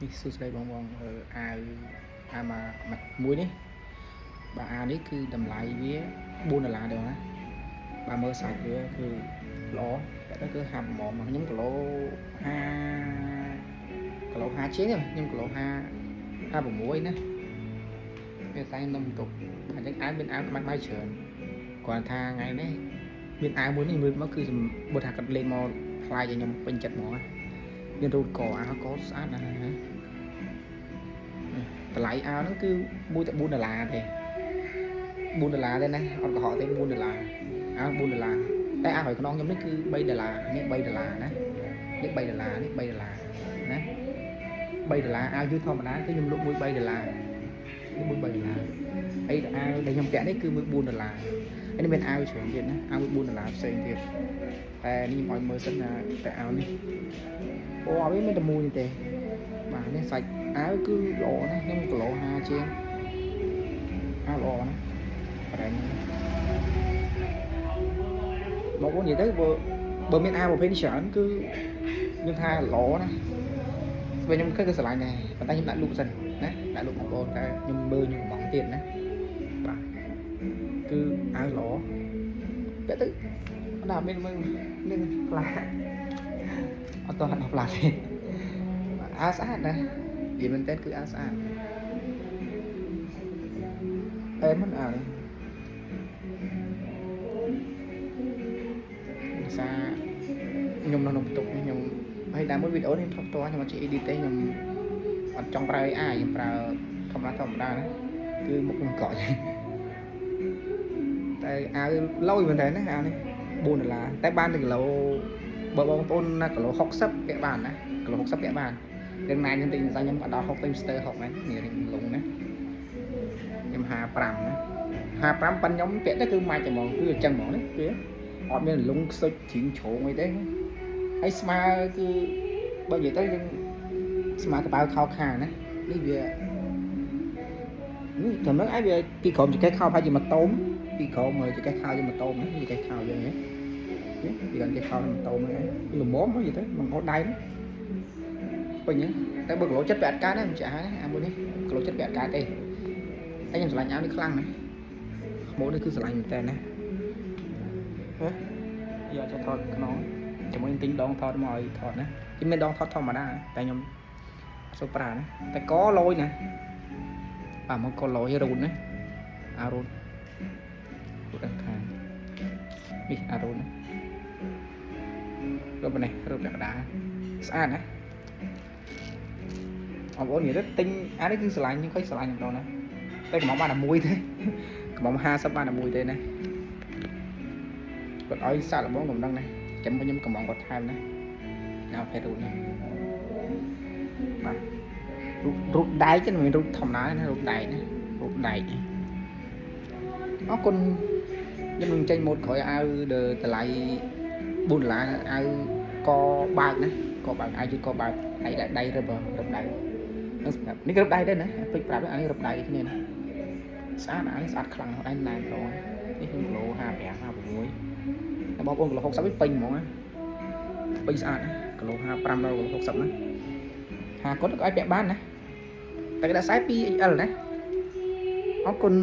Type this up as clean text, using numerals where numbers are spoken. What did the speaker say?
នេះសួស្តីបងអាវមកមួយនេះបាទអាវនេះគឺតម្លៃវា$4ទេណាបាទមើលសាច់វាគឺល្អតែទៅគឺហាប់ហ្មងខ្ញុំគីឡូ5ជាងខ្ញុំគីឡូ56ណាវាតែនំទុកអញ្ចឹងអាវមានអាវខ្មៅច្រើនគាត់ថាថ្ងៃនេះមានអាវមួយនេះមើលមកគឺបើថាគាត់លេងមកខ្លាយឲ្យខ្ញុំពេញចិត្តហ្មងមានរូតកអាវកស្អាតណាស់ហើយតម្លៃអាវហ្នឹងគឺមួយតែ$4ទេ$4ទេណាអត់កុហកទេ$4អាវ$4តែអាវហើយខ្នងខ្ញុំនេះគឺ$3នេះ$3ណានេះ$3នេះ$3ណា$3អាវយឺតធម្មតាគឺខ្ញុំលក់មួយ$3មួយ$3អីអាវដែលខ្ញុំពាក់នេះគឺមួយ$4ហើយនេះមានអាវច្រើនទៀតណាអាវមួយ$4ផ្សេងទៀតតែនេះខ្ញុំឲ្យមើលសិនណាតែអាវនេះអូអាវវាមានតែមួយនេះទេបាទនេះសាច់អាវគឺល្អណាស់ខ្ញុំគីឡូ5ជាងអាវល្អណាស់ប្រហែលបងប្អូននិយាយទៅបើមានអាវប្រភេទនេះច្រើនគឺខ្ញុំថាល្អណាស់ពេលខ្ញុំឃើញគឺស្រឡាញ់ដែរប៉ុន្តែខ្ញុំដាក់លូកសិនណាដាក់លូកបងប្អូនតែខ្ញុំមើលខ្ញុំកំងទៀតណាបាទគឺអាវល្អពាក់ទៅអត់មានផ្លាអត់តោះអត់ផ្លាទេអាវស្អាតណានិយាយមែនតើគឺអាវស្អាតអេមិនអាវនេះសាខ្ញុំនៅក្នុងបន្ទប់នេះខ្ញុំហើយតែមួយវីដេអូនេះថតផ្ទាល់ខ្ញុំអត់ចេះ edit ទេខ្ញុំអត់ចង់ប្រើ AI ខ្ញុំប្រើធម្មតាណាគឺមុខខ្ញុំកក់តែអាវលុយមែនតើណាអាវនេះ$4តែបានតែគីឡូបើបងប្អូនណាគីឡូ60ពាក់បានណាគីឡូ60ពាក់បានរឿងណាខ្ញុំទិញសាខ្ញុំអត់ដល់60ទិញស្ទើ60ហ្នឹងនេះរឿងលងណាខ្ញុំ55ណា55ប៉ិនខ្ញុំពាក់ទៅគឺម៉ាច់តែហ្មងគឺអញ្ចឹងហ្មងនេះគឺអត់មានលងខ្សុចជ្រីងជ្រងអីទេហើយស្មើគឺបើនិយាយទៅយើងស្មើកប៉ៅខោខាណានេះវានេះត្រឹមហ្នឹងឯងវាពីក្រុមចង្កេះខោផាច់ជាម៉ូតូពីក្រុមមើលចង្កេះខោជាម៉ូតូនេះចង្កេះខោយើងនេះពីកាន់គេខោម៉ូតូហ្នឹងឯងល្មមមកនិយាយទៅមិនអត់ដៃពេញហ្នឹងតែបើគីឡូចិត្តវាអត់កើតទេមិនចាស់ណាអាមួយនេះគីឡូចិត្តវាអត់កើតទេតែខ្ញុំស្រឡាញ់អាវនេះខ្លាំងណាស់ម៉ូតនេះគឺស្រឡាញ់មែនតើណាយកទៅថតខ្នងជាមួយទិញដងថតមកឲ្យថតណាគេមានដងថតធម្មតាតែខ្ញុំអត់សូវប្រើណាតែកលយណាបាទមកកលយរូនណាអារូនរូនខាងនេះអារូនណារូបនេះរូបកដាស្អាតណាបងប្អូននិយាយទៅទិញអានេះគឺស្រឡាញ់ខ្ញុំឃើញស្រឡាញ់ខ្ញុំដល់ណាតែកំងបានតែមួយទេកំង50បានតែមួយទេណាគាត់ឲ្យសាក់លបងកំដងណាចាំខ្ញុំកំងគាត់ថែមណាเอาไปรูปนะបាទរូបដៃchứមិនមែនរូបធម្មតាណារូបដៃណារូបដៃអរគុណខ្ញុំនឹងចេញម៉ូតក្រោយអាវតម្លៃ$4អាវកបើកណាកបើកអាវយឺតកបើកដៃរឹបដៃនេះសម្រាប់នេះរឹបដៃដែរណាពេចប្រាប់អានេះរឹបដៃគ្នាណាស្អាតអានេះស្អាតខ្លាំងដៃណែនឡងនេះខ្ញុំគីឡូ55 56តែបងប្អូនគីឡូ60វិញពេញហ្មងណាពេញស្អាតណាគីឡូ55ដល់គីឡូ60ណាគាត់ក៏ឲ្យពាក់បានណាតែគេដាក់ខ្សែ 2XL ណាអរគុណ